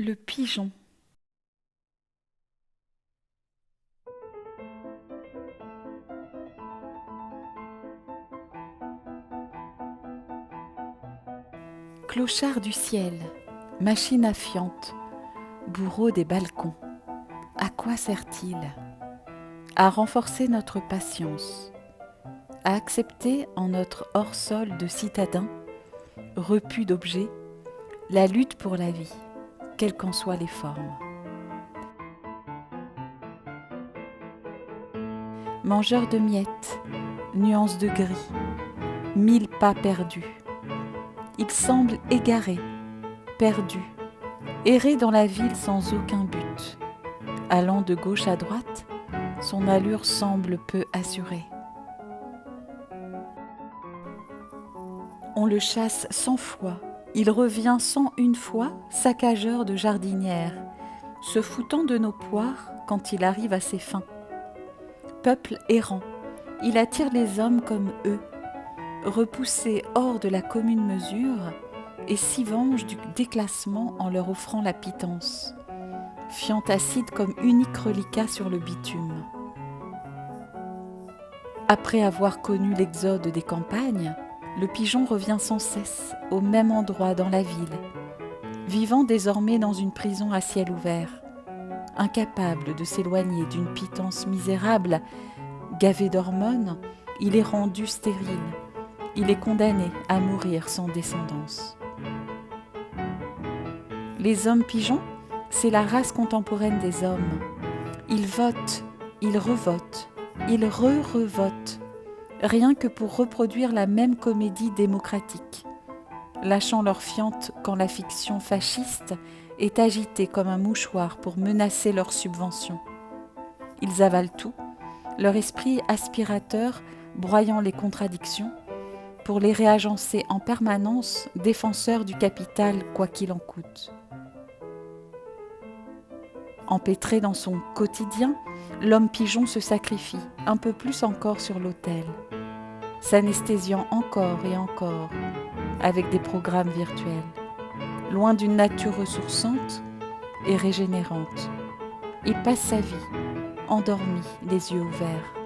Le pigeon. Clochard du ciel, machine à fiente, bourreau des balcons, à quoi sert-il? À renforcer notre patience, à accepter en notre hors-sol de citadin, repu d'objets, la lutte pour la vie, quelles qu'en soient les formes. Mangeur de miettes, nuances de gris, 1000 pas perdus. Il semble égaré, perdu, errer dans la ville sans aucun but. Allant de gauche à droite, son allure semble peu assurée. On le chasse 100 fois, il revient 101 fois, saccageur de jardinières, se foutant de nos poires quand il arrive à ses fins. Peuple errant, il attire les hommes comme eux, repoussés hors de la commune mesure, et s'y venge du déclassement en leur offrant la pitance, fiant acide comme unique reliquat sur le bitume. Après avoir connu l'exode des campagnes, le pigeon revient sans cesse au même endroit dans la ville, vivant désormais dans une prison à ciel ouvert, incapable de s'éloigner d'une pitance misérable. Gavé d'hormones, il est rendu stérile, il est condamné à mourir sans descendance. Les hommes pigeons, c'est la race contemporaine des hommes. Ils votent, ils revotent, ils re-revotent, rien que pour reproduire la même comédie démocratique, lâchant leur fiente quand la fiction fasciste est agitée comme un mouchoir pour menacer leurs subventions. Ils avalent tout, leur esprit aspirateur broyant les contradictions, pour les réagencer en permanence défenseurs du capital quoi qu'il en coûte. Empêtré dans son quotidien, l'homme pigeon se sacrifie, un peu plus encore sur l'autel, s'anesthésiant encore et encore avec des programmes virtuels, loin d'une nature ressourçante et régénérante. Il passe sa vie, endormi, les yeux ouverts.